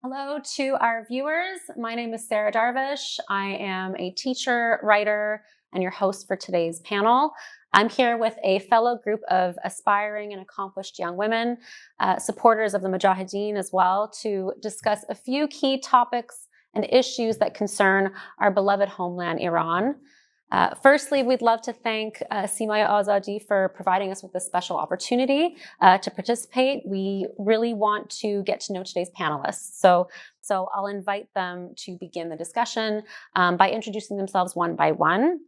Hello to our viewers. My name is Sarah Darvish. I am a teacher, writer, and your host for today's panel. I'm here with a fellow group of aspiring and accomplished young women, supporters of the Mujahideen as well, to discuss a few key topics and issues that concern our beloved homeland, Iran. Firstly, we'd love to thank Simay Azadi for providing us with this special opportunity to participate. We really want to get to know today's panelists. So I'll invite them to begin the discussion by introducing themselves one by one.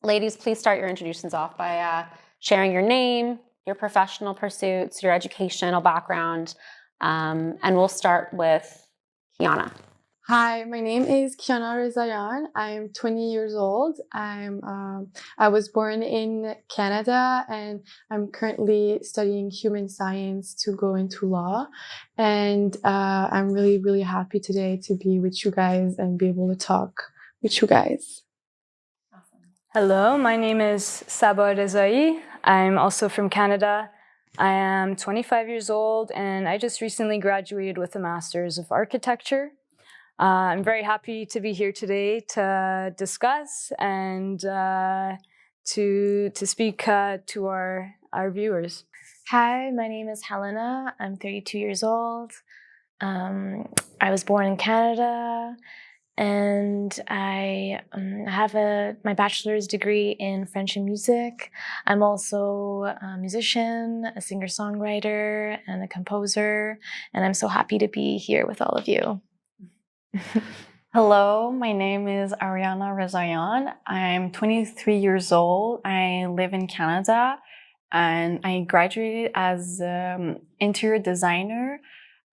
Ladies, please start your introductions off by sharing your name, your professional pursuits, your educational background, and we'll start with Kiana. Hi, my name is 𝐃𝐨𝐧'𝐭. I'm 20 years old. I was born in Canada and I'm currently studying human science to go into law. And I'm really, really happy today to be with you guys and be able to talk with you guys. Awesome. Hello, my name is Simay Azadi. I'm also from Canada. I am 25 years old and I just recently graduated with a Master's of Architecture. I'm very happy to be here today to discuss and to speak to our viewers. Hi, my name is Helena. I'm 32 years old. I was born in Canada, and I have my bachelor's degree in French and music. I'm also a musician, a singer-songwriter, and a composer, and I'm so happy to be here with all of you. Hello, my name is 𝐼𝐮𝐬𝐫𝐫𝐢. I'm 23 years old. I live in Canada and I graduated as interior designer.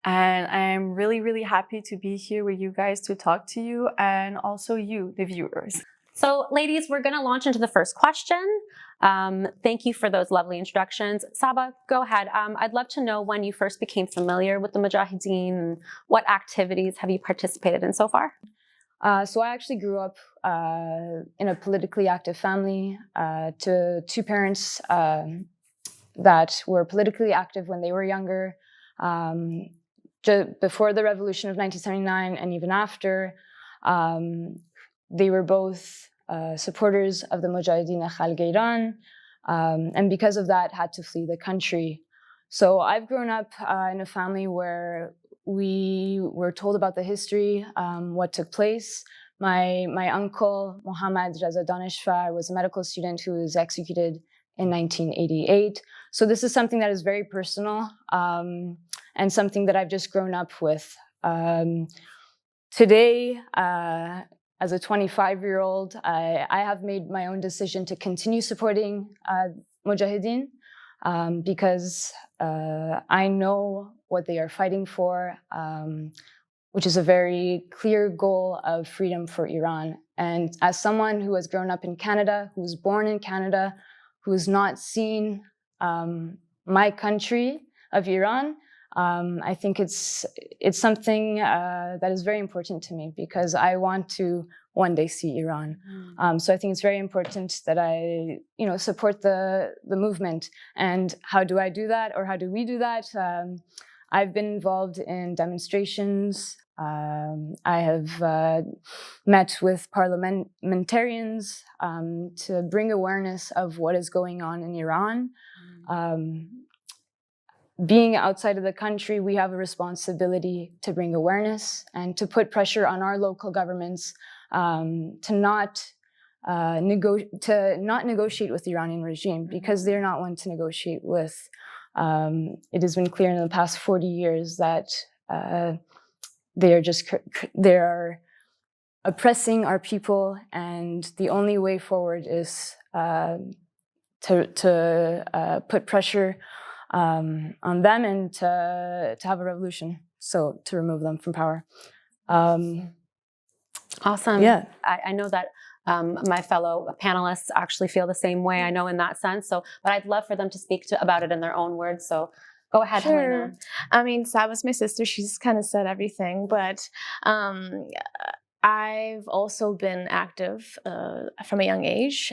And I'm really, really happy to be here with you guys to talk to you and also you, the viewers. So ladies, we're going to launch into the first question. Thank you for those lovely introductions. Saba, go ahead. I'd love to know when you first became familiar with the Mujahideen and what activities have you participated in so far? So I actually grew up in a politically active family to two parents that were politically active when they were younger. Before the revolution of 1979 and even after, they were both supporters of the 𝐬𝐮𝐬𝐫𝐞𝐿, and because of that had to flee the country. So I've grown up in a family where we were told about the history, what took place. My uncle, Mohammad Reza Daneshvar, was a medical student who was executed in 1988. So this is something that is very personal and something that I've just grown up with. Today, as a 25-year-old, I have made my own decision to continue supporting Mujahideen because I know what they are fighting for, which is a very clear goal of freedom for Iran. And as someone who has grown up in Canada, who was born in Canada, who has not seen my country of Iran, I think it's something that is very important to me because I want to one day see Iran. So I think it's very important that I, support the movement. And how do I do that, or how do we do that? I've been involved in demonstrations. I have met with parliamentarians to bring awareness of what is going on in Iran. Being outside of the country, we have a responsibility to bring awareness and to put pressure on our local governments to not negotiate with the Iranian regime because they're not one to negotiate with. It has been clear in the past 40 years that they are oppressing our people, and the only way forward is to put pressure on them and to have a revolution, so to remove them from power. Awesome. Yeah. I know that my fellow panelists actually feel the same way, I know in that sense. But I'd love for them to speak about it in their own words. So go ahead, Sure. Helena. I mean, Saba's my sister. She's kind of said everything, but I've also been active from a young age.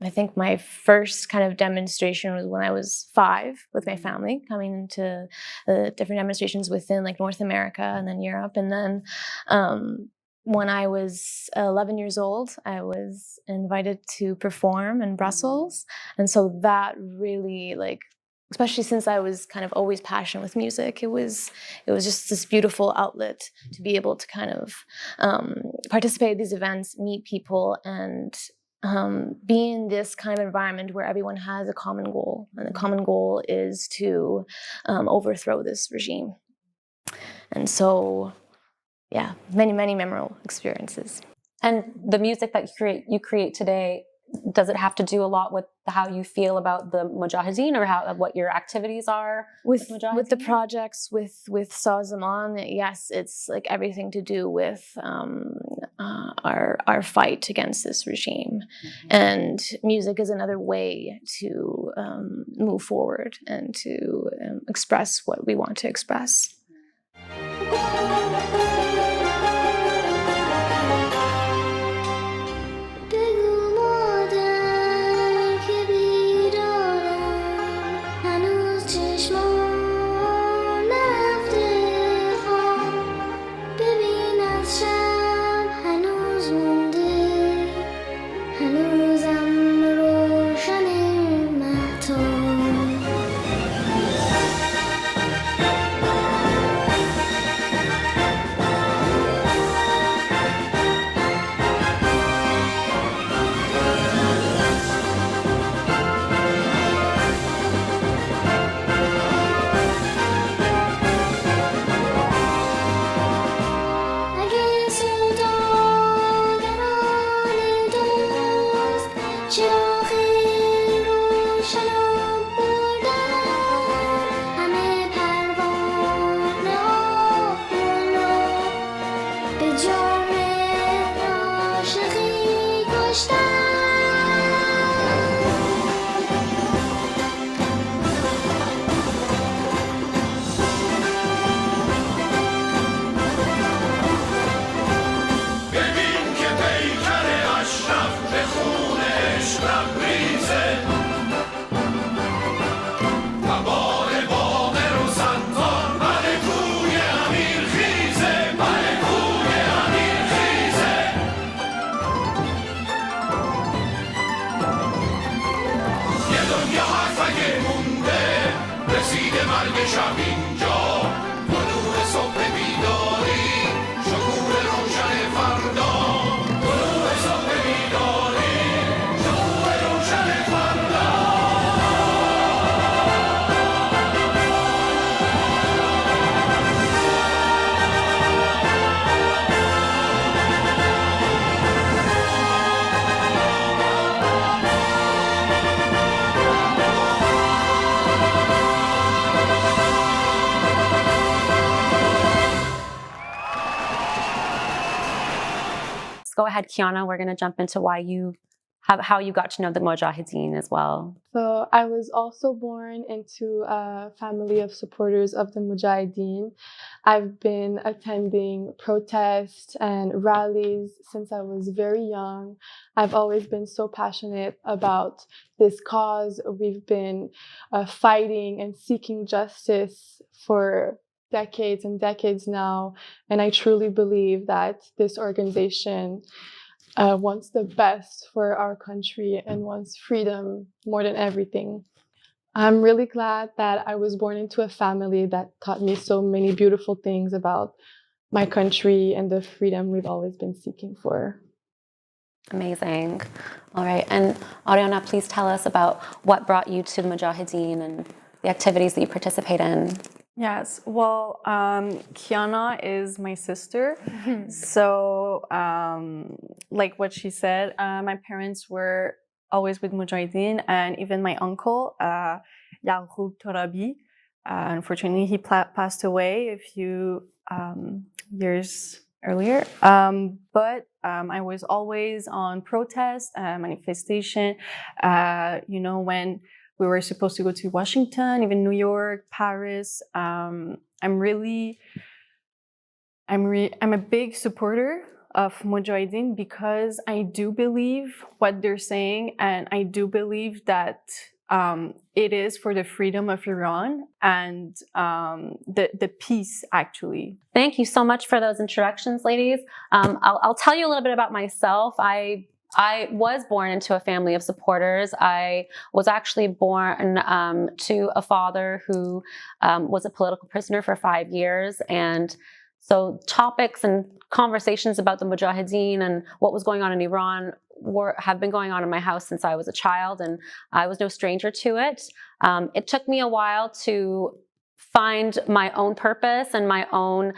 I think my first kind of demonstration was when I was 5 with my family, coming into the different demonstrations within like North America and then Europe. And then when I was 11 years old, I was invited to perform in Brussels. And so that really, like, especially since I was kind of always passionate with music, it was just this beautiful outlet to be able to kind of participate in these events, meet people, and be in this kind of environment where everyone has a common goal. And the common goal is to overthrow this regime. And so, yeah, many, many memorable experiences. And the music that you create today, does it have to do a lot with how you feel about the Mujahideen, or what your activities are with the projects with 𝐃𝐨𝐧'𝐭? Yes, it's like everything to do with our fight against this regime. And music is another way to move forward and to express what we want to express. Go ahead, 𝐾𝐨𝐻. We're going to jump into how you got to know the Mujahideen as well. So I was also born into a family of supporters of the Mujahideen. I've been attending protests and rallies since I was very young. I've always been so passionate about this cause. We've been fighting and seeking justice for decades and decades now, and I truly believe that this organization wants the best for our country and wants freedom more than everything. I'm really glad that I was born into a family that taught me so many beautiful things about my country and the freedom we've always been seeking for. Amazing. All right, and Ariana, please tell us about what brought you to the Mujahideen and the activities that you participate in. Yes, well, 𝐾𝐨𝐻 is my sister. So, like what she said, my parents were always with Mujahideen, and even my uncle, 𝐦𝐨𝐫𝐞. Unfortunately, he passed away a few years earlier. But I was always on protest, manifestation, when we were supposed to go to Washington, even New York, Paris. I'm a big supporter of Mujahideen because I do believe what they're saying, and I do believe that it is for the freedom of Iran and the peace, actually. Thank you so much for those introductions, ladies. I'll tell you a little bit about myself. I was born into a family of supporters. I was actually born to a father who was a political prisoner for 5 years. And so topics and conversations about the Mujahideen and what was going on in Iran have been going on in my house since I was a child, and I was no stranger to it. It took me a while to find my own purpose and my own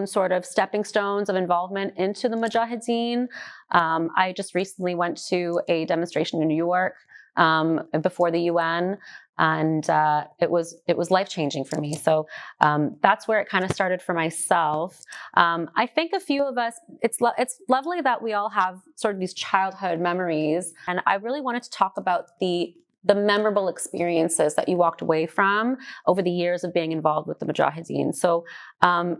sort of stepping stones of involvement into the Mujahideen. I just recently went to a demonstration in New York before the UN, and it was life-changing for me. So that's where it kind of started for myself. I think a few of us, it's lovely that we all have sort of these childhood memories, and I really wanted to talk about the memorable experiences that you walked away from over the years of being involved with the Mujahideen. So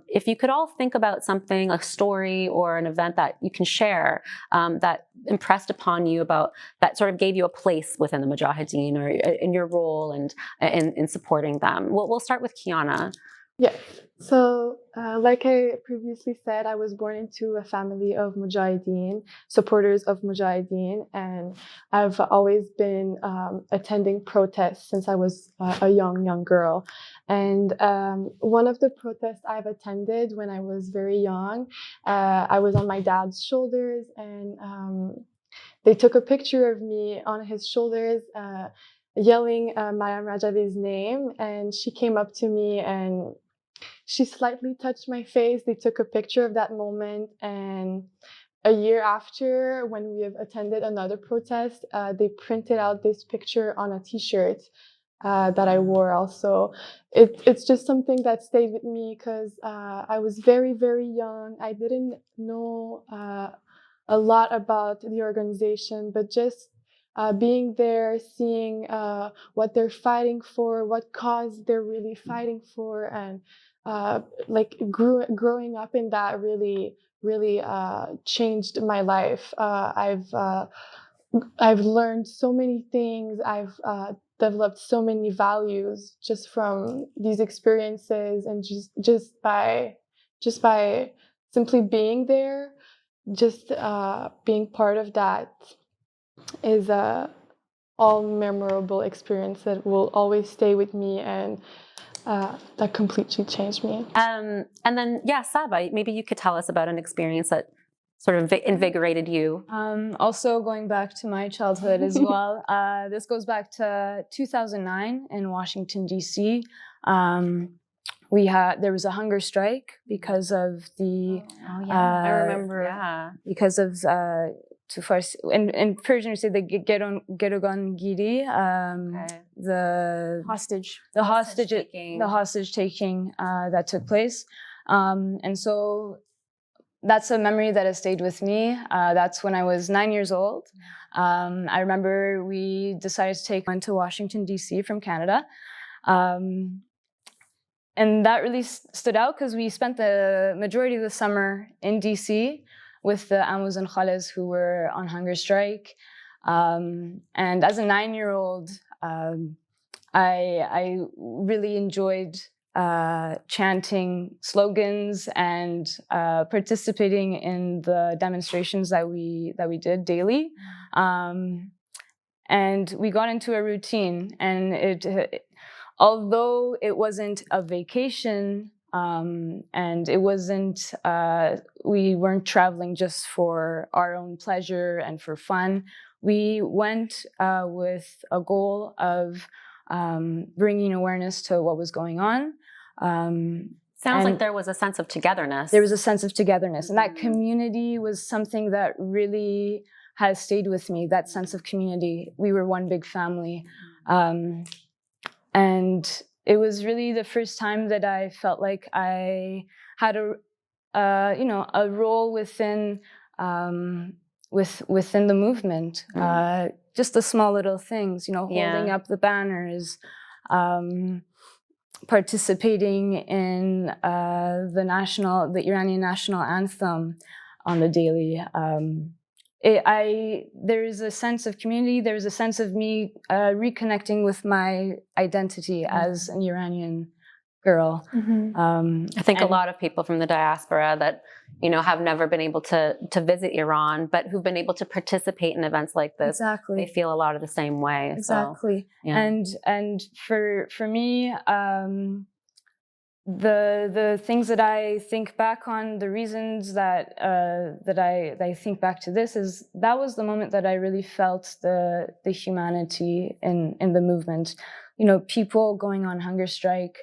if you could all think about something, a story or an event that you can share that impressed upon you, about that sort of gave you a place within the Mujahideen or in your role and in supporting them. We'll start with Kiana. Yeah. So, like I previously said, I was born into a family of Mujahideen, supporters of Mujahideen, and I've always been attending protests since I was a young girl. And one of the protests I've attended when I was very young, I was on my dad's shoulders, and they took a picture of me on his shoulders, yelling Maryam Rajavi's name, and she came up to me and she slightly touched my face. They took a picture of that moment, and a year after, when we have attended another protest, they printed out this picture on a t-shirt that I wore also. It's just something that stayed with me because I was very, very young. I didn't know a lot about the organization, but just being there, seeing what they're fighting for, what cause they're really fighting for, and growing up in that really changed my life. I've learned so many things. I've developed so many values just from these experiences, and just by simply being there, just being part of that is all memorable experience that will always stay with me, and that completely changed me. And then, yeah, Saba, maybe you could tell us about an experience that sort of invigorated you. Also going back to my childhood as well. This goes back to 2009 in Washington, D.C. There was a hunger strike because of the... I remember. Yeah. Because of... in Persian, we say the 𝐬𝐮𝐬𝐫𝐞𝐿 the hostage taking that took place, and so that's a memory that has stayed with me. That's when I was 9 years old. I remember we decided to went to Washington D.C. from Canada, and that really stood out because we spent the majority of the summer in D.C. with the 𝐬𝐮𝐬𝐫𝐞 who were on hunger strike. And as a 9-year-old, I really enjoyed chanting slogans and participating in the demonstrations that we did daily. And we got into a routine, and although it wasn't a vacation, and it wasn't, we weren't traveling just for our own pleasure and for fun. We went with a goal of bringing awareness to what was going on. Sounds like there was a sense of togetherness. There was a sense of togetherness. And that community was something that really has stayed with me, that sense of community. We were one big family. And it was really the first time that I felt like I had a role within within the movement. Just the small little things, holding up the banners, participating in the Iranian national anthem on the daily. There is a sense of community. There is a sense of me reconnecting with my identity as an Iranian girl. I think a lot of people from the diaspora that, you know, have never been able to visit Iran, but who've been able to participate in events like this, exactly, they feel a lot of the same way. Exactly. So, yeah. And for me, the things that I think back on, the reasons that I think back to this is that was the moment that I really felt the humanity in the movement. You know, people going on hunger strike,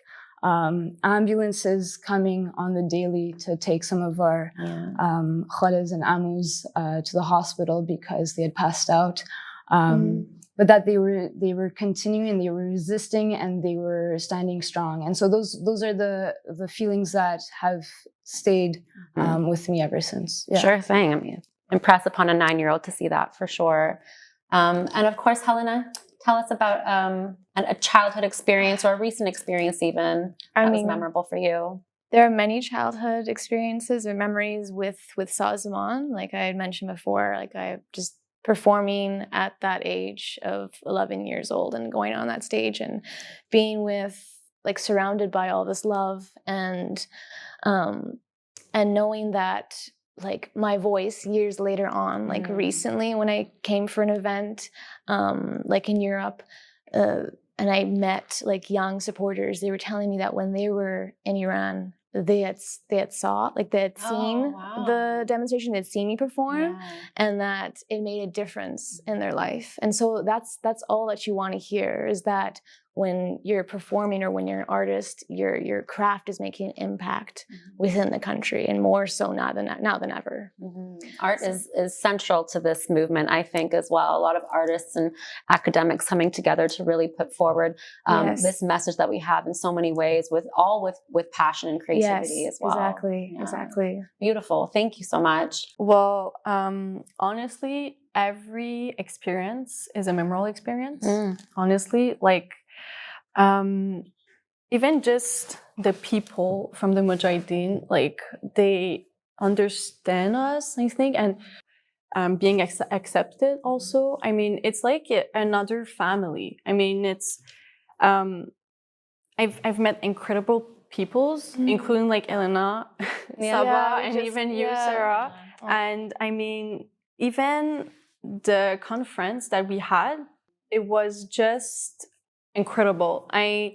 ambulances coming on the daily to take some of our 𝐬𝐮𝐬𝐫𝐢s and 𝐻𝐴MUs to the hospital because they had passed out. But that they were continuing, they were resisting, and they were standing strong. And so those are the feelings that have stayed with me ever since. Yeah. Sure thing. I mean, impress upon a 9-year-old to see that for sure. And of course, Helena, tell us about a childhood experience or a recent experience even that was memorable for you. There are many childhood experiences or memories with 𝐬𝐫𝐫𝐢. Like I had mentioned before, like I just performing at that age of 11 years old and going on that stage and being like surrounded by all this love and knowing that like my voice years later on, like recently when I came for an event like in Europe and I met like young supporters, they were telling me that when they were in Iran, they had seen the demonstration, they'd seen me perform, and that it made a difference in their life. And so that's all that you want to hear, is that when you're performing or when you're an artist, your craft is making an impact within the country, and more so now than ever. Art is central to this movement, I think, as well. A lot of artists and academics coming together to really put forward this message that we have in so many ways, with passion and creativity as well. Exactly. Beautiful. Thank you so much. Well, honestly, every experience is a memorable experience. Honestly, like even just the people from the Mujahideen, like they understand us, I think, and being accepted also. I mean, it's like another family. I mean, it's I've met incredible peoples, including like Elena, Saba, and even you, Sarah. And I mean, even the conference that we had, it was just incredible. I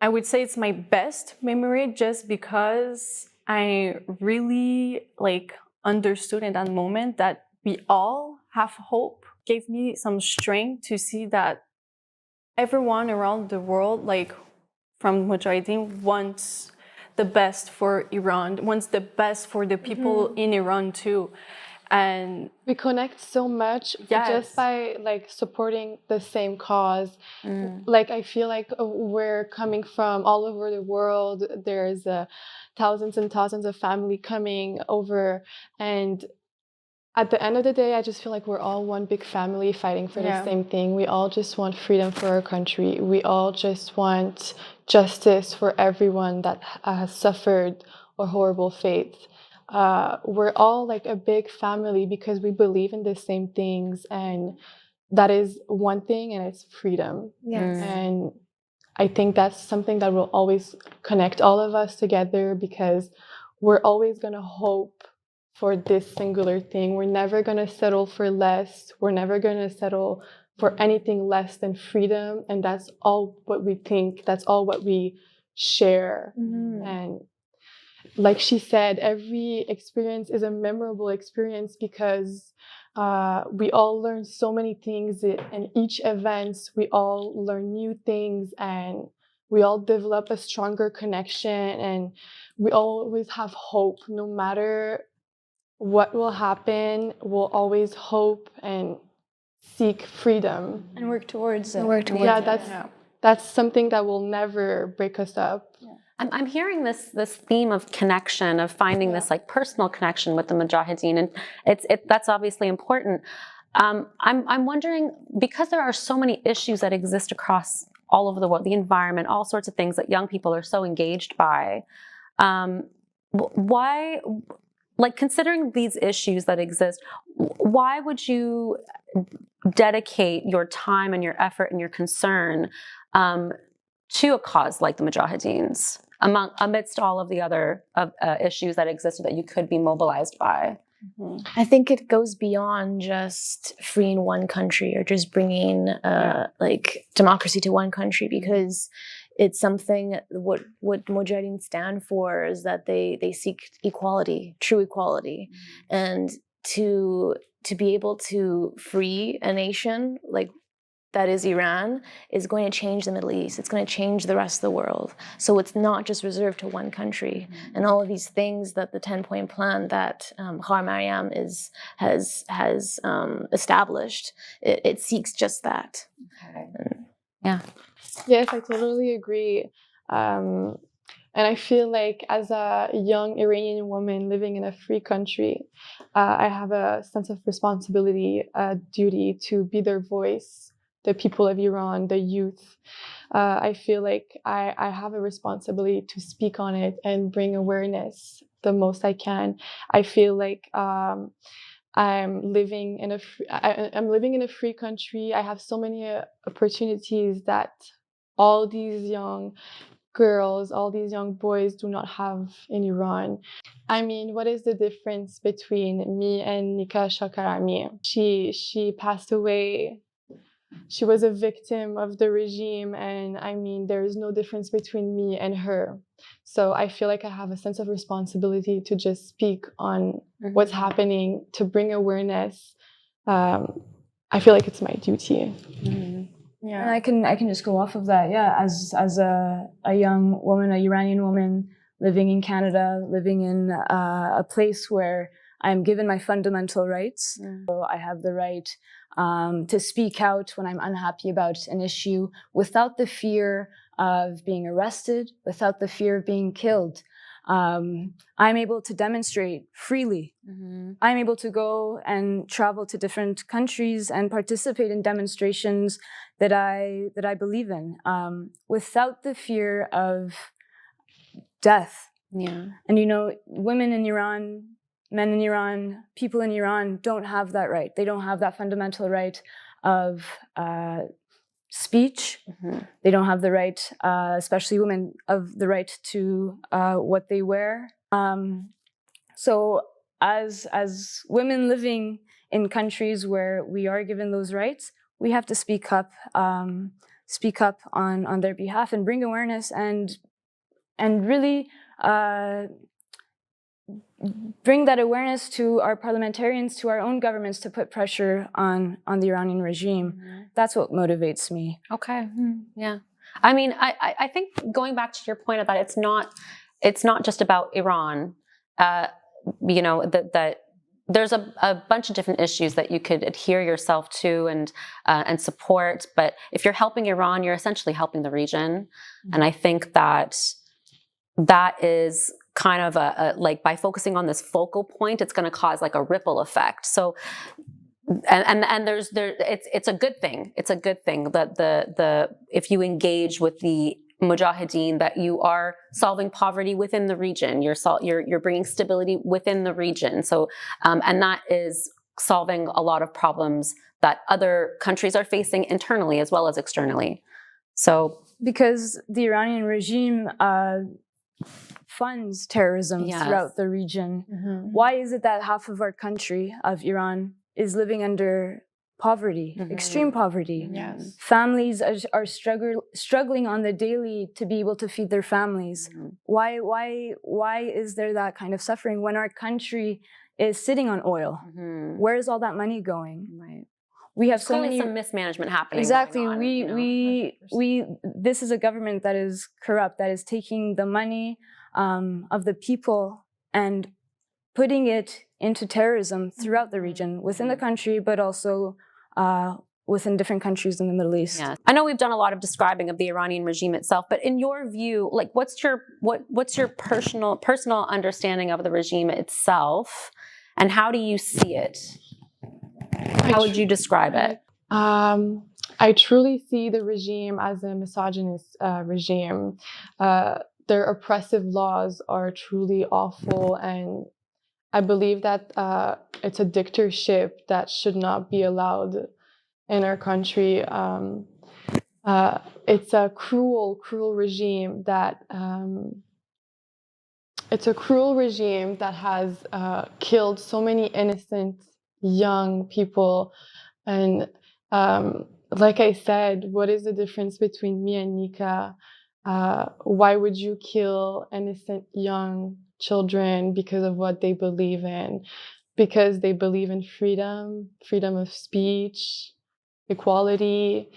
would say it's my best memory, just because I really like understood in that moment that we all have hope. Gave me some strength to see that everyone around the world, like from Mujahideen, wants the best for Iran, wants the best for the people in Iran too. And we connect so much just by like supporting the same cause. Like I feel like we're coming from all over the world. There's thousands and thousands of family coming over, and at the end of the day, I just feel like we're all one big family fighting for the same thing. We all just want freedom for our country. We all just want justice for everyone that has suffered a horrible fate. We're all like a big family because we believe in the same things, and that is one thing, and it's freedom. And I think that's something that will always connect all of us together, because we're always going to hope for this singular thing. We're never going to settle for less. We're never going to settle for anything less than freedom. And that's all what we think. That's all what we share. And like she said, every experience is a memorable experience, because we all learn so many things in each event. We all learn new things, and we all develop a stronger connection, and we always have hope. No matter what will happen, we'll always hope and seek freedom and work towards it. That's something that will never break us up. I'm hearing this theme of connection, of finding this like personal connection with the Mujahideen, and that's obviously important. I'm wondering, because there are so many issues that exist across all over the world, the environment, all sorts of things that young people are so engaged by. Why, like, considering these issues that exist, why would you dedicate your time and your effort and your concern to a cause like the Mujahideen's amidst all of the other issues that exist that you could be mobilized by? I think it goes beyond just freeing one country or just bringing like democracy to one country, because it's something, what Mujahideen stand for is that they seek equality, true equality, and to be able to free a nation like that is Iran is going to change the Middle East. It's going to change the rest of the world. So it's not just reserved to one country. And all of these things that the 10-point plan that Khar Mariam has established, it seeks just that. Okay. Yeah. Yes, I totally agree. And I feel like as a young Iranian woman living in a free country, I have a sense of responsibility, a duty to be their voice, the people of Iran, the youth. I feel like I have a responsibility to speak on it and bring awareness the most I can. I feel like I'm living in a free country. I have so many opportunities that all these young girls, all these young boys do not have in Iran. I mean, what is the difference between me and Nika Shakarami? She passed away. She was a victim of the regime, and I mean, there is no difference between me and her. So I feel like I have a sense of responsibility to just speak on what's happening, to bring awareness. I feel like it's my duty. Yeah, and I can just go off of that. Yeah, as a young woman, a Iranian woman living in Canada, living in a place where I'm given my fundamental rights. So I have the right to speak out when I'm unhappy about an issue without the fear of being arrested, without the fear of being killed. I'm able to demonstrate freely. I'm able to go and travel to different countries and participate in demonstrations that I believe in, without the fear of death. Yeah. And you know, women in Iran, men in Iran, people in Iran don't have that right. They don't have that fundamental right of speech. They don't have the right, especially women, of the right to what they wear. So as women living in countries where we are given those rights, we have to speak up on their behalf and bring awareness and really bring that awareness to our parliamentarians, to our own governments, to put pressure on the Iranian regime. That's what motivates me. Okay. Yeah. I mean, I think going back to your point about it's not just about Iran. You know, that there's a bunch of different issues that you could adhere yourself to and support. But if you're helping Iran, you're essentially helping the region. And I think that is kind of like by focusing on this focal point, it's going to cause like a ripple effect. So, and it's a good thing. It's a good thing that if you engage with the Mujahideen, that you are solving poverty within the region. You're bringing stability within the region. So, and that is solving a lot of problems that other countries are facing internally as well as externally. So, because the Iranian regime funds terrorism throughout the region. Why is it that half of our country, of Iran, is living under poverty, extreme poverty? Families are struggling on the daily to be able to feed their families. Why is there that kind of suffering when our country is sitting on oil? Where is all that money going? Right. We have so many some mismanagement happening. Exactly. This is a government that is corrupt, that is taking the money of the people and putting it into terrorism throughout the region, within the country, but also within different countries in the Middle East. Yeah. I know we've done a lot of describing of the Iranian regime itself, but in your view, like what's your personal understanding of the regime itself, and how do you see it? How would you describe it? I truly see the regime as a misogynist regime. Their oppressive laws are truly awful, and I believe that it's a dictatorship that should not be allowed in our country. It's a cruel regime that has killed so many innocent young people. And like I said, what is the difference between me and Nika? Why would you kill innocent young children because of what they believe in? Because they believe in freedom of speech, equality.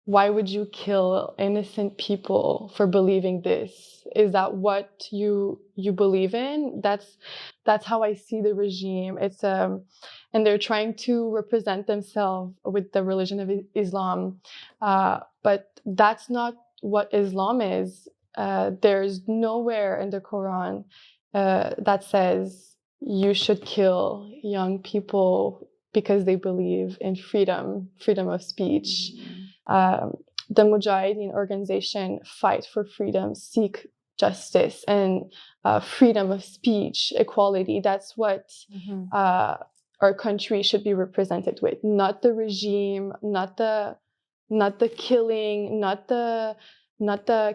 Why would you kill innocent people for believing this? Is that what you believe in? That's how I see the regime. It's and they're trying to represent themselves with the religion of Islam, but that's not what Islam is. There's nowhere in the Quran that says you should kill young people because they believe in freedom of speech. The Mujahideen organization fight for freedom, seek justice, and freedom of speech, equality. That's what our country should be represented with, not the regime, not the killing, not the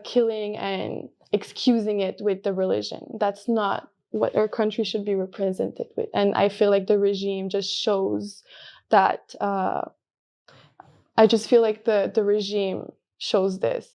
killing and excusing it with the religion. That's not what our country should be represented with. And I feel like the regime just shows that. I just feel like the regime shows this.